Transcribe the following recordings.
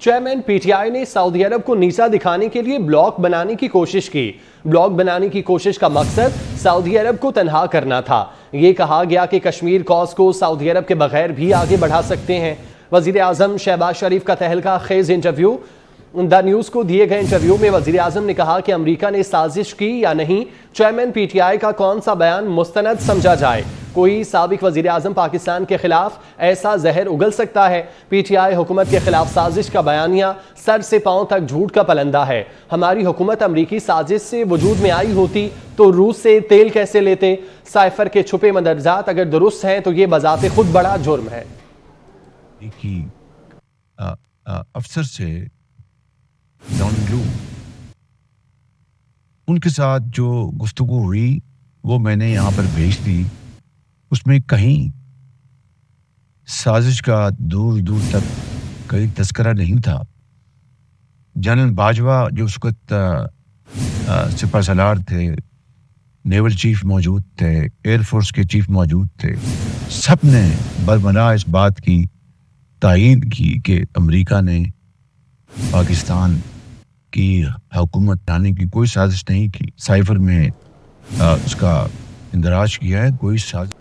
Chairman P T I نے سعودی عرب کو نیچا دکھانے کے لیے بلاک بنانے کی کوشش کی. بلاک بنانے کی کوشش کا مقصد سعودی عرب کو تنہا کرنا تھا. یہ کہا گیا کہ کشمیر کاز کو سعودی عرب کے بغیر بھی آگے بڑھا سکتے ہیں. وزیر اعظم شہباز شریف کا تہلکہ خیز انٹرویو. دا نیوز کو دیے گئے انٹرویو میں وزیر اعظم نے کہا کہ امریکہ نے سازش کی یا نہیں, چیئرمین پی ٹی آئی کا کون سا بیان مستند سمجھا جائے. کوئی سابق وزیر اعظم پاکستان کے خلاف ایسا زہر اگل سکتا ہے. پی ٹی آئی حکومت کے خلاف سازش کا بیانیہ سر سے پاؤں تک جھوٹ کا پلندہ ہے. ہماری حکومت امریکی سازش سے وجود میں آئی ہوتی تو روس سے تیل کیسے لیتے. سائفر کے چھپے مندرجات اگر درست ہیں تو یہ بذات خود بڑا جرم ہے. افسر سے ڈونلڈ لو ان کے ساتھ جو گفتگو ہوئی وہ میں نے یہاں پر بھیج دی. اس میں کہیں سازش کا دور دور تک کوئی تذکرہ نہیں تھا. جنرل باجوہ جو اس وقت سپہ سالار تھے, نیول چیف موجود تھے, ایئر فورس کے چیف موجود تھے, سب نے برملا اس بات کی تائید کی کہ امریکہ نے پاکستان کی حکومت لانے کی کوئی سازش نہیں کی. سائفر میں اس کا اندراج کیا ہے, کوئی سازش.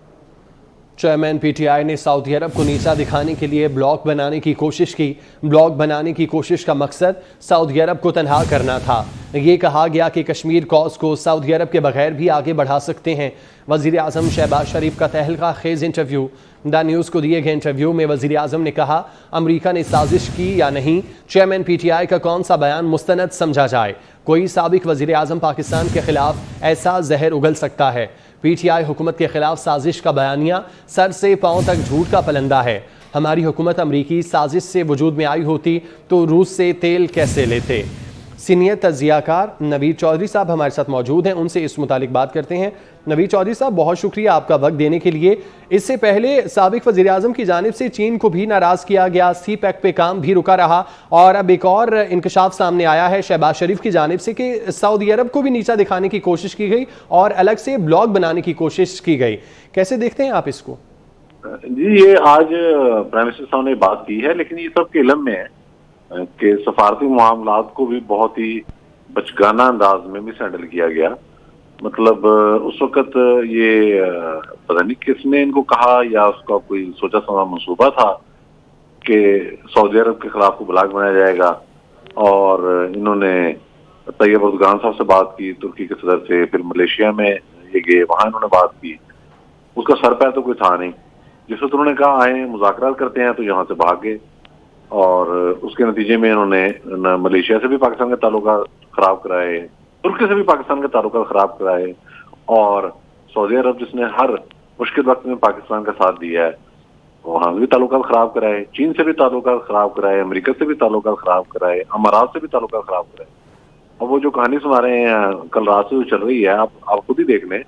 چیئرمین پی ٹی آئی نے سعودی عرب کو نیچا دکھانے کے لیے بلاک بنانے کی کوشش کی. بلاک بنانے کی کوشش کا مقصد سعودی عرب کو تنہا کرنا تھا. یہ کہا گیا کہ کشمیر کاز کو سعودی عرب کے بغیر بھی آگے بڑھا سکتے ہیں. وزیر اعظم شہباز شریف کا تہلکہ خیز انٹرویو. دا نیوز کو دیے گئے انٹرویو میں وزیر اعظم نے کہا امریکہ نے سازش کی یا نہیں, چیئرمین پی ٹی آئی کا کون سا بیان مستند سمجھا جائے. کوئی سابق وزیر اعظم پاکستان کے خلاف ایسا زہر اگل سکتا ہے. پی ٹی آئی حکومت کے خلاف سازش کا بیانیہ سر سے پاؤں تک جھوٹ کا پلندہ ہے. ہماری حکومت امریکی سازش سے وجود میں آئی ہوتی تو روس سے تیل کیسے لیتے. سینئر تجزیہ کار نوید چودھری صاحب ہمارے ساتھ موجود ہیں, ان سے اس متعلق بات کرتے ہیں. نوید چودھری صاحب, بہت شکریہ آپ کا وقت دینے کے لیے. اس سے پہلے سابق وزیر اعظم کی جانب سے چین کو بھی ناراض کیا گیا, سی پیک پہ کام بھی رکا رہا, اور اب ایک اور انکشاف سامنے آیا ہے شہباز شریف کی جانب سے کہ سعودی عرب کو بھی نیچا دکھانے کی کوشش کی گئی اور الگ سے بلاک بنانے کی کوشش کی گئی. کیسے دیکھتے ہیں آپ اس کو؟ جی, یہ آج پرائم منسٹر صاحب نے بات کی ہے, لیکن یہ سب کے علم میں ہے کہ سفارتی معاملات کو بھی بہت ہی بچگانہ انداز میں مس ہینڈل کیا گیا. مطلب اس وقت یہ پتہ نہیں کس نے ان کو کہا یا اس کا کوئی سوچا سمجھا منصوبہ تھا کہ سعودی عرب کے خلاف کو بلاک بنایا جائے گا, اور انہوں نے طیب اردگان صاحب سے بات کی, ترکی کے صدر سے, پھر ملیشیا میں یہ گئے, وہاں انہوں نے بات کی. اس کا سر پیر تو کوئی تھا نہیں. جس وقت انہوں نے کہا آئیں مذاکرات کرتے ہیں تو یہاں سے بھاگ گئے, اور اس کے نتیجے میں انہوں نے ملیشیا سے بھی پاکستان کے تعلقات خراب کرائے, ترکی سے بھی پاکستان کے تعلقات خراب کرائے, اور سعودی عرب جس نے ہر مشکل وقت میں پاکستان کا ساتھ دیا ہے وہاں بھی تعلقات خراب کرائے, چین سے بھی تعلقات خراب کرائے, امریکہ سے بھی تعلقات خراب کرائے, امارات سے بھی تعلقات خراب کرائے. اور وہ جو کہانی سنا رہے ہیں کل رات سے جو چل رہی ہے, آپ خود ہی دیکھ لیں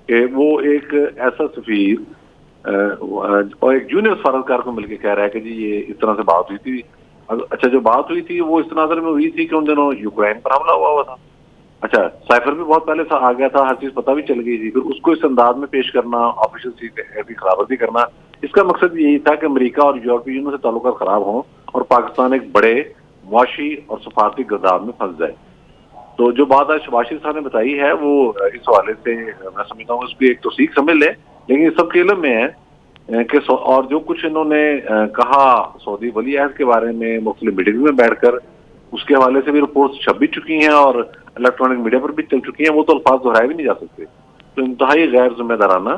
کہ وہ ایک ایسا سفیر اور ایک جونیئر سفارتکار کو مل کے کہہ رہا ہے کہ جی یہ اس طرح سے بات ہوئی تھی. اچھا, جو بات ہوئی تھی وہ اس تناظر میں ہوئی تھی کہ ان دنوں یوکرین پر حملہ ہوا تھا. اچھا, سائفر بھی بہت پہلے سے آ گیا تھا, ہر چیز پتہ بھی چل گئی تھی. پھر اس کو اس انداز میں پیش کرنا, آفیشیل کی خرابتی کرنا, اس کا مقصد یہی تھا کہ امریکہ اور یورپی یونین سے تعلقات خراب ہوں اور پاکستان ایک بڑے معاشی اور سفارتی گرداب میں پھنس جائے. تو جو بات آج شہباز شریف صاحب نے بتائی ہے وہ اس حوالے سے میں سمجھتا ہوں اس کی ایک توثیق سمجھ لیں, لیکن یہ سب کے علم میں ہے کہ اور جو کچھ انہوں نے کہا سعودی ولی عہد کے بارے میں مختلف میٹنگ میں بیٹھ کر, اس کے حوالے سے بھی رپورٹس چھپ بھی چکی ہیں اور الیکٹرانک میڈیا پر بھی چل چکی ہیں, وہ تو الفاظ دہرائے بھی نہیں جا سکتے. تو انتہائی غیر ذمہ دارانہ,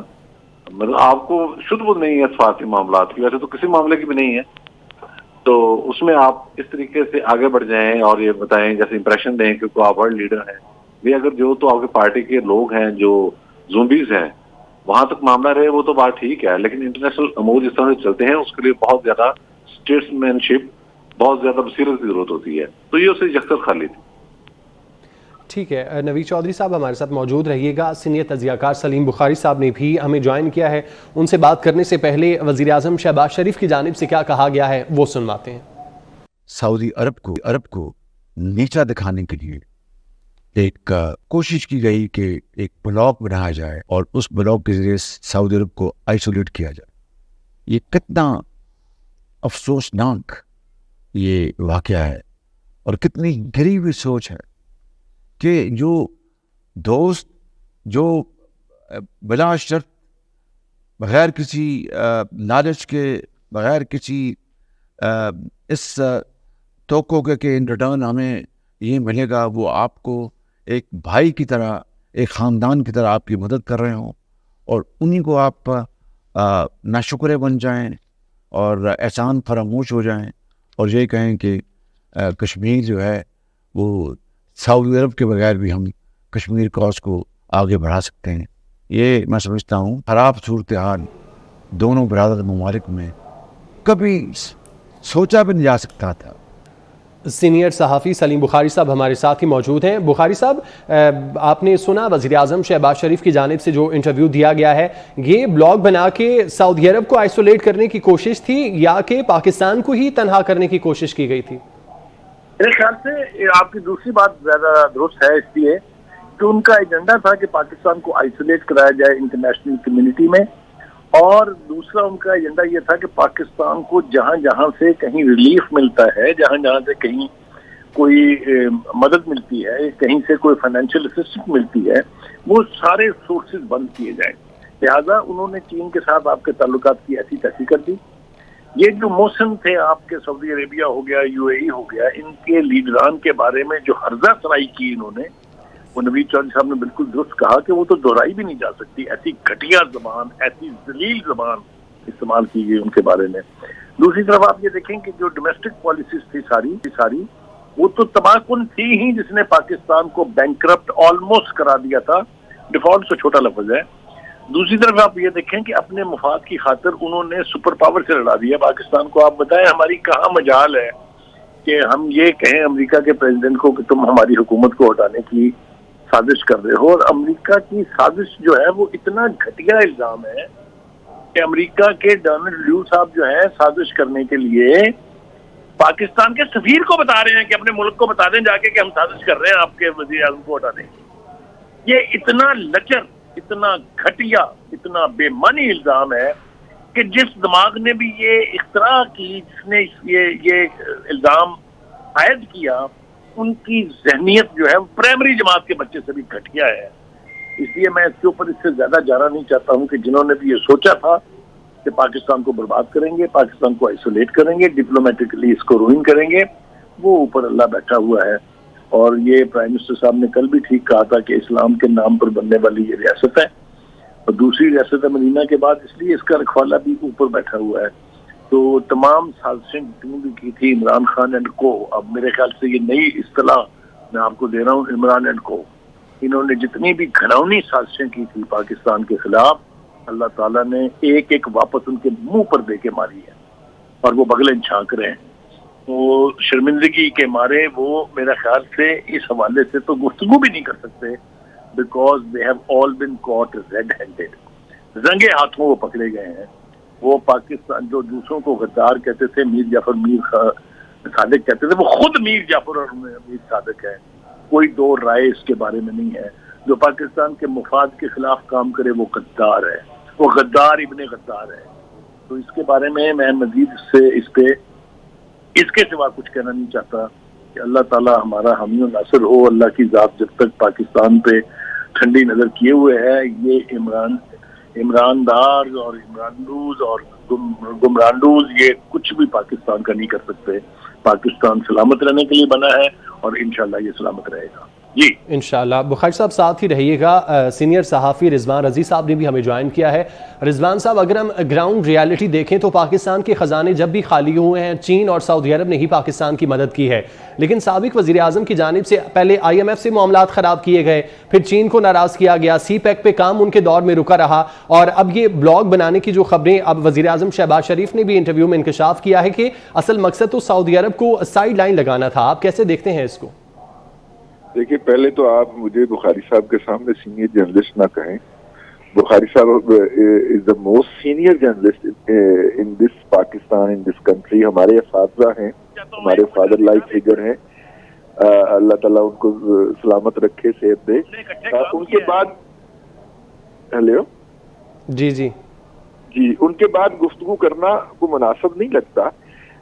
مطلب آپ کو شدھ بدھ نہیں ہے سفارتی معاملات کی, ویسے تو کسی معاملے کی بھی نہیں ہے, تو اس میں آپ اس طریقے سے آگے بڑھ جائیں اور یہ بتائیں جیسے امپریشن دیں کہ آپ ورلڈ لیڈر ہیں. بھی اگر جو تو آپ کے پارٹی کے لوگ ہیں جو زومبیز ہیں وہاں تک معاملہ رہے وہ تو بات ٹھیک ہے, لیکن انٹرنیشنل امور جس طرح سے چلتے ہیں اس کے لیے بہت زیادہ اسٹیٹس مین شپ, بہت زیادہ بصیرت کی ضرورت ہوتی ہے. تو یہ اسے یکسر خالی تھی. ٹھیک ہے, نوید چودھری صاحب ہمارے ساتھ موجود رہیے گا. سینئر تجزیہ کار سلیم بخاری صاحب نے بھی ہمیں جوائن کیا ہے. ان سے بات کرنے سے پہلے وزیر اعظم شہباز شریف کی جانب سے کیا کہا گیا ہے وہ سنواتے ہیں. سعودی عرب کو نیچا دکھانے کے لیے ایک کوشش کی گئی کہ ایک بلاک بنایا جائے اور اس بلاک کے ذریعے سعودی عرب کو آئسولیٹ کیا جائے. یہ کتنا افسوسناک, یہ واقعہ ہے، اور کتنی گری ہوئی سوچ ہے کہ جو دوست جو بلا شرط بغیر کسی لالچ کے، بغیر کسی اس توقع کہ ان ریٹرن ہمیں یہ ملے گا، وہ آپ کو ایک بھائی کی طرح، ایک خاندان کی طرح آپ کی مدد کر رہے ہوں، اور انہیں کو آپ ناشکرے بن جائیں اور احسان فراموش ہو جائیں اور یہ کہیں کہ کشمیر جو ہے وہ سعودی عرب کے بغیر بھی ہم کشمیر کاز کو آگے بڑھا سکتے ہیں. یہ میں سمجھتا ہوں خراب صورتحال دونوں برادر ممالک میں کبھی سوچا بھی نہیں جا سکتا تھا. سینئر صحافی سلیم بخاری صاحب ہمارے ساتھ ہی موجود ہیں. بخاری صاحب، آپ نے سنا وزیر اعظم شہباز شریف کی جانب سے جو انٹرویو دیا گیا ہے، یہ بلاگ بنا کے سعودی عرب کو آئسولیٹ کرنے کی کوشش تھی یا کہ پاکستان کو ہی تنہا کرنے کی کوشش کی گئی تھی؟ میرے خیال سے آپ کی دوسری بات زیادہ درست ہے، اس لیے کہ ان کا ایجنڈا تھا کہ پاکستان کو آئسولیٹ کرایا جائے انٹرنیشنل کمیونٹی میں، اور دوسرا ان کا ایجنڈا یہ تھا کہ پاکستان کو جہاں جہاں سے کہیں ریلیف ملتا ہے، جہاں جہاں سے کہیں کوئی مدد ملتی ہے، کہیں سے کوئی فائنینشیل اسسٹنس ملتی ہے، وہ سارے سورسز بند کیے جائیں. لہٰذا انہوں نے چین کے ساتھ آپ کے تعلقات کی ایسی تیسی کر دی. یہ جو موسم تھے آپ کے سعودی عربیہ ہو گیا، یو اے ای ہو گیا، ان کے لیڈران کے بارے میں جو ہرزہ سرائی کی انہوں نے، وہ نوید چودھری صاحب نے بالکل درست کہا کہ وہ تو دہرائی بھی نہیں جا سکتی. ایسی گھٹیا زبان، ایسی ذلیل زبان استعمال کی گئی ان کے بارے میں. دوسری طرف آپ یہ دیکھیں کہ جو ڈومیسٹک پالیسیز تھی ساری وہ تو تباہ کن تھی ہی، جس نے پاکستان کو بینکرپٹ آلموسٹ کرا دیا تھا. ڈیفالٹ تو چھوٹا لفظ ہے. دوسری طرف آپ یہ دیکھیں کہ اپنے مفاد کی خاطر انہوں نے سپر پاور سے لڑا دیا پاکستان کو. آپ بتائیں ہماری کہاں مجال ہے کہ ہم یہ کہیں امریکہ کے پریزیڈنٹ کو کہ تم ہماری حکومت کو ہٹانے کی سازش کر رہے ہو. اور امریکہ کی سازش جو ہے وہ اتنا گھٹیا الزام ہے کہ امریکہ کے ڈونلڈ لیو صاحب جو ہے سازش کرنے کے لیے پاکستان کے سفیر کو بتا رہے ہیں کہ اپنے ملک کو بتا دیں جا کے کہ ہم سازش کر رہے ہیں آپ کے وزیر اعظم کو ہٹانے کی. یہ اتنا لچر، اتنا گھٹیا، اتنا بے معنی الزام ہے کہ جس دماغ نے بھی یہ اختراع کی، جس نے یہ الزام عائد کیا، ان کی ذہنیت جو ہے پرائمری جماعت کے بچے سے بھی گھٹیا ہے. اس لیے میں اس کے اوپر اس سے زیادہ جانا نہیں چاہتا ہوں کہ جنہوں نے بھی یہ سوچا تھا کہ پاکستان کو برباد کریں گے، پاکستان کو آئسولیٹ کریں گے، ڈپلومیٹکلی اس کو روئن کریں گے، وہ اوپر اللہ بیٹھا ہوا ہے. اور یہ پرائم منسٹر صاحب نے کل بھی ٹھیک کہا تھا کہ اسلام کے نام پر بننے والی یہ ریاست ہے، اور دوسری ریاست ہے مدینہ کے بعد، اس لیے اس کا رکھوالا بھی اوپر بیٹھا ہوا ہے. تو تمام سازشیں جتنی بھی کی تھی عمران خان اینڈ کو، اب میرے خیال سے یہ نئی اصطلاح میں آپ کو دے رہا ہوں، عمران اینڈ کو، انہوں نے جتنی بھی گھناؤنی سازشیں کی تھی پاکستان کے خلاف، اللہ تعالیٰ نے ایک ایک واپس ان کے منہ پر دے کے ماری ہے، اور وہ بغلیں چھانک رہے ہیں. وہ شرمندگی کے مارے وہ میرا خیال سے اس حوالے سے تو گفتگو بھی نہیں کر سکتے، because they have all been caught red handed. رنگے ہاتھوں وہ پکڑے گئے ہیں. وہ پاکستان جو دوسروں کو غدار کہتے تھے، میر جعفر میر صادق کہتے تھے، وہ خود میر جعفر اور میر صادق ہے. کوئی دو رائے اس کے بارے میں نہیں ہے. جو پاکستان کے مفاد کے خلاف کام کرے وہ غدار ہے، وہ غدار ابن غدار ہے. تو اس کے بارے میں مزید سے اس کے سوا کچھ کہنا نہیں چاہتا کہ اللہ تعالیٰ ہمارا حامی و ناصر ہو. اللہ کی ذات جب تک پاکستان پہ ٹھنڈی نظر کیے ہوئے ہے، یہ عمران دار اور عمراندوز اور گمراندوز یہ کچھ بھی پاکستان کا نہیں کر سکتے. پاکستان سلامت رہنے کے لیے بنا ہے اور انشاءاللہ یہ سلامت رہے گا. جی انشاءاللہ. بخاری صاحب ساتھ ہی رہیے گا. سینئر صحافی رضوان رضی صاحب نے بھی ہمیں جوائن کیا ہے. رضوان صاحب، اگر ہم گراؤنڈ ریالٹی دیکھیں تو پاکستان کے خزانے جب بھی خالی ہوئے ہیں، چین اور سعودی عرب نے ہی پاکستان کی مدد کی ہے. لیکن سابق وزیر اعظم کی جانب سے پہلے آئی ایم ایف سے معاملات خراب کیے گئے، پھر چین کو ناراض کیا گیا، سی پیک پہ کام ان کے دور میں رکا رہا، اور اب یہ بلاگ بنانے کی جو خبریں، اب وزیر اعظم شہباز شریف نے بھی انٹرویو میں انکشاف کیا ہے کہ اصل مقصد تو سعودی عرب کو سائیڈ لائن لگانا تھا. آپ کیسے دیکھتے ہیں اس کو؟ دیکھیے، پہلے تو آپ مجھے بخاری صاحب کے سامنے سینئر جرنلسٹ نہ کہیں. بخاری صاحب is the most senior journalist in this Pakistan, in this country. ہمارے اساتذہ ہیں، ہمارے فادر لائک فگر ہیں. اللہ تعالیٰ ان کو سلامت رکھے، صحت دے. ان کے بعد ہیلو جی ان کے بعد گفتگو کرنا کو مناسب نہیں لگتا.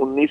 19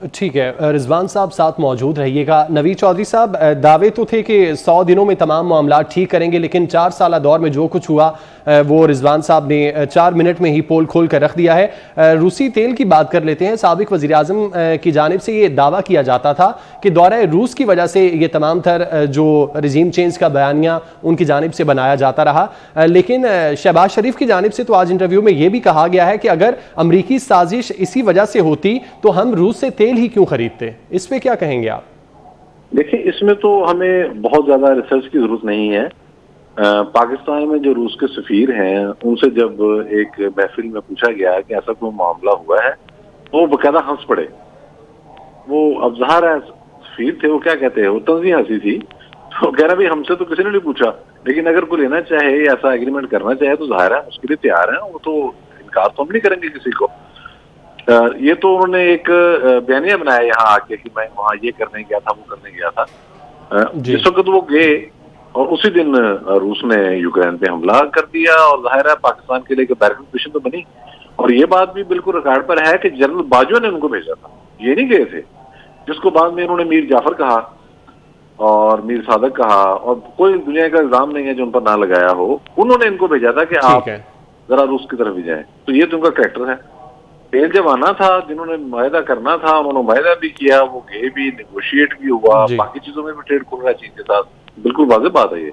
ٹھیک ہے، رضوان صاحب ساتھ موجود رہیے گا۔ نوید چودھری صاحب، دعوے تو تھے کہ 100 دنوں میں تمام معاملات ٹھیک کریں گے، لیکن 4 سالہ دور میں جو کچھ ہوا وہ رضوان صاحب نے 4 منٹ میں ہی پول کھول کر رکھ دیا ہے۔ روسی تیل کی بات کر لیتے ہیں۔ سابق وزیر اعظم کی جانب سے یہ دعویٰ کیا جاتا تھا کہ دورہ روس کی وجہ سے یہ تمام تر جو رژیم چینج کا بیانیہ ان کی جانب سے بنایا جاتا رہا، لیکن شہباز شریف کی جانب سے تو آج انٹرویو میں یہ بھی کہا گیا ہے کہ اگر امریکی سازش اسی وجہ سے ہوتی تو ہم روس سے تیل ہی کیوں خریدتے؟ اس پہ کیا کہیں گے آپ؟ دیکھیں، اس میں تو ہمیں بہت زیادہ ریسرچ کی ضرورت نہیں ہے۔ پاکستان میں جو روس کے سفیر ہیں ان سے جب ایک محفل میں پوچھا گیا کہ ایسا کوئی معاملہ ہوا ہے تو وہ باقاعدہ ہنس پڑے۔ وہ اب ظاہر ہے سفیر تھے، وہ کیا کہتے ہیں، وہ طنزی ہنسی تھی، تو کہہ رہا بھائی ہم سے تو کسی نے نہیں پوچھا، لیکن اگر کوئی لینا چاہے یا ایسا ایگریمنٹ کرنا چاہے تو ظاہر ہے اس کے لیے تیار ہیں، وہ تو انکار تو ہم نہیں کریں گے کسی کو۔ یہ تو انہوں نے ایک بیانیہ بنایا یہاں آ کے کہ میں وہاں یہ کرنے گیا تھا، وہ کرنے گیا تھا۔ جس وقت وہ گئے اور اسی دن روس نے یوکرین پہ حملہ کر دیا، اور ظاہر ہے پاکستان کے لیے ایک بیرک پوزیشن تو بنی، اور یہ بات بھی بالکل ریکارڈ پر ہے کہ جنرل باجوہ نے ان کو بھیجا تھا، یہ نہیں گئے تھے، جس کو بعد میں انہوں نے میر جعفر کہا اور میر صادق کہا، اور کوئی دنیا کا الزام نہیں ہے جو ان پر نہ لگایا ہو، انہوں نے ان کو بھیجا تھا کہ آپ ذرا روس کی طرف بھی جائیں۔ تو یہ تو ان کا کریکٹر ہے۔ تیل جب آنا تھا، جنہوں نے معاہدہ کرنا تھا انہوں نے معاہدہ بھی کیا، وہ گئے بھی، نیگوشیٹ بھی ہوا، باقی چیزوں میں بھی ٹریڈ کھل رہا ہے چین کے ساتھ، بالکل واضح بات ہے یہ۔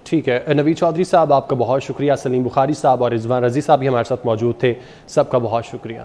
ٹھیک ہے، نوید چودھری صاحب آپ کا بہت شکریہ، سلیم بخاری صاحب اور رضوان رضی صاحب بھی ہمارے ساتھ موجود تھے، سب کا بہت شکریہ۔